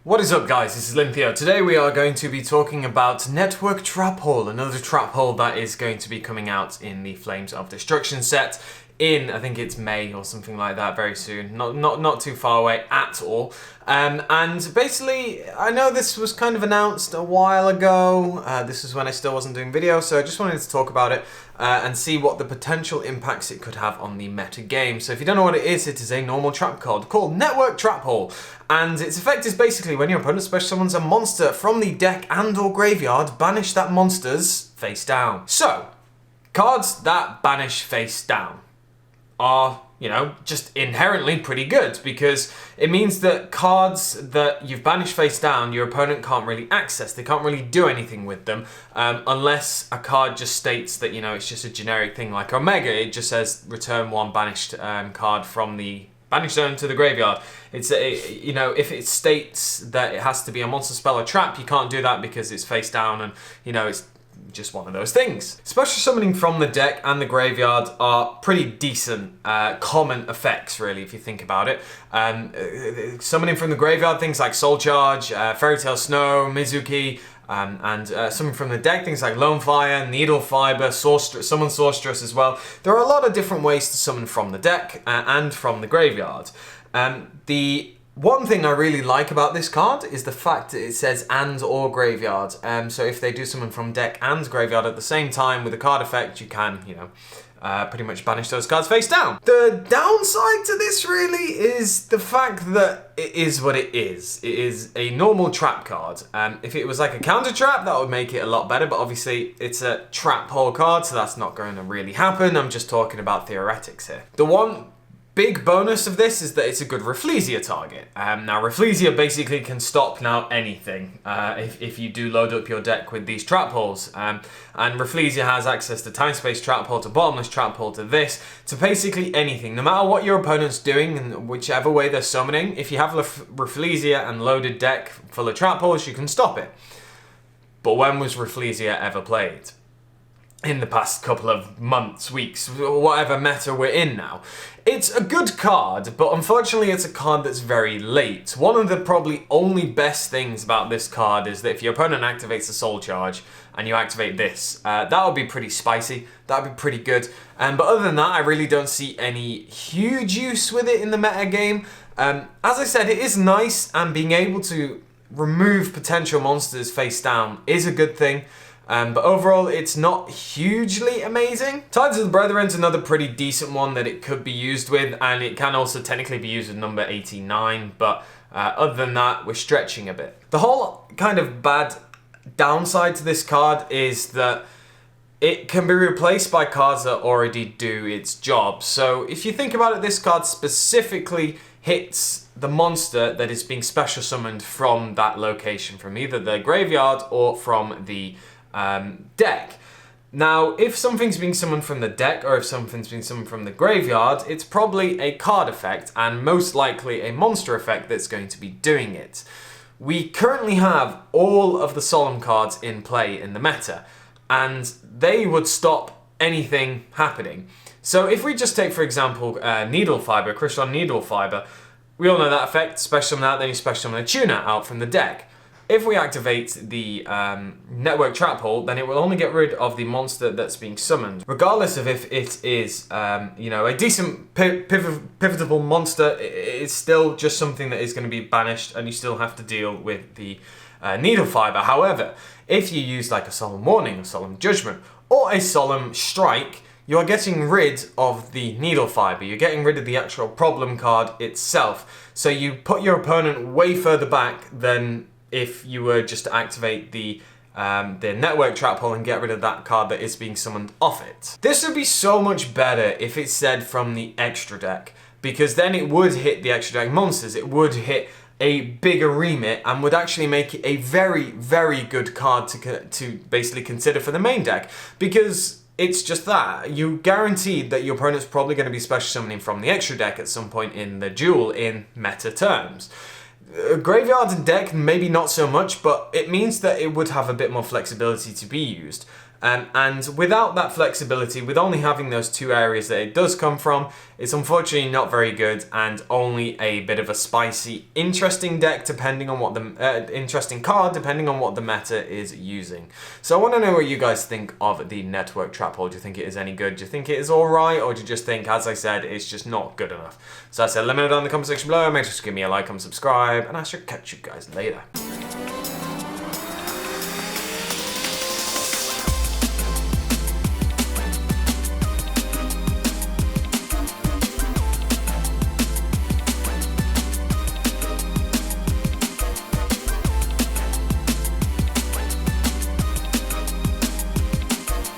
What is up, guys? This is AlintheaYoh. Today we are going to be talking about Network Trap Hole, another trap hole that is going to be coming out in the Flames of Destruction set in, I think it's May or something like that, very soon. Not too far away at all. And basically, I know this was kind of announced a while ago. This was when I still wasn't doing videos, so I just wanted to talk about it and see what the potential impacts it could have on the meta game. So if you don't know what it is a normal trap card called Network Trap Hole. And its effect is basically when your opponent special summons a monster from the deck and or graveyard, banish that monster's face down. So, cards that banish face down are, you know, just inherently pretty good, because it means that cards that you've banished face down, your opponent can't really access. They can't really do anything with them unless a card just states that, you know, it's just a generic thing like Omega. It just says return one banished card from the banished zone to the graveyard. It's you know, if it states that it has to be a monster, spell, or trap, you can't do that because it's face down, and you know, it's just one of those things. Special summoning from the deck and the graveyard are pretty decent common effects, really, if you think about it. Summoning from the graveyard, things like Soul Charge, Fairy Tale Snow, Mizuki, and summoning from the deck, things like Lone Fire, Needle Fiber, Summon Sorceress as well. There are a lot of different ways to summon from the deck and from the graveyard. The one thing I really like about this card is the fact that it says and or graveyard. So if they do summon from deck and graveyard at the same time with a card effect, you can, you know, pretty much banish those cards face down. The downside to this really is the fact that it is what it is. It is a normal trap card. If it was like a counter trap, that would make it a lot better, but obviously it's a trap hole card, so that's not going to really happen. I'm just talking about theoretics here. The one big bonus of this is that it's a good Rafflesia target. Now, Rafflesia basically can stop now anything if you do load up your deck with these trap holes. And Rafflesia has access to Time Space Trap Hole, to Bottomless Trap Hole, to this, to basically anything. No matter what your opponent's doing and whichever way they're summoning, if you have Rafflesia and loaded deck full of trap holes, you can stop it. But when was Rafflesia ever played? In the past couple of months, weeks, whatever meta we're in now. It's a good card, but unfortunately it's a card that's very late. One of the probably only best things about this card is that if your opponent activates a Soul Charge and you activate this, that would be pretty spicy, that would be pretty good. But other than that, I really don't see any huge use with it in the meta game. As I said, it is nice, and being able to remove potential monsters face down is a good thing. But overall, it's not hugely amazing. Tides of the Brethren is another pretty decent one that it could be used with, and it can also technically be used with number 89, but other than that, we're stretching a bit. The whole kind of bad downside to this card is that it can be replaced by cards that already do its job. So if you think about it, this card specifically hits the monster that is being special summoned from that location, from either the graveyard or from the deck. Now, if something's being summoned from the deck or if something's being summoned from the graveyard, it's probably a card effect and most likely a monster effect that's going to be doing it. We currently have all of the Solemn cards in play in the meta, and they would stop anything happening. So if we just take, for example, Needle Fiber, Crystal Needle Fiber, we all know that effect, special summon that, then you special summon a Tuna out from the deck. If we activate the Network Trap Hole, then it will only get rid of the monster that's being summoned. Regardless of if it is, you know, a decent pivotal monster, it's still just something that is going to be banished, and you still have to deal with the Needle Fiber. However, if you use like a Solemn Warning, a Solemn Judgment, or a Solemn Strike, you're getting rid of the Needle Fiber. You're getting rid of the actual problem card itself. So you put your opponent way further back than if you were just to activate the Network Trap Hole and get rid of that card that is being summoned off it. This would be so much better if it said from the extra deck, because then it would hit the extra deck monsters, it would hit a bigger remit, and would actually make it a very, very good card to basically consider for the main deck, because it's just that. You guaranteed that your opponent's probably going to be special summoning from the extra deck at some point in the duel in meta terms. Graveyard and deck, maybe not so much, but it means that it would have a bit more flexibility to be used. And without that flexibility, with only having those two areas that it does come from, it's unfortunately not very good and only a bit of a spicy, interesting deck depending on what the interesting card depending on what the meta is using. So I want to know what you guys think of the network trap hole. Do you think it is any good? Do you think it is alright, or do you just think, as I said, it's just not good enough? So I said, let me know down in the comment section below. Make sure to give me a like and subscribe, and I shall catch you guys later.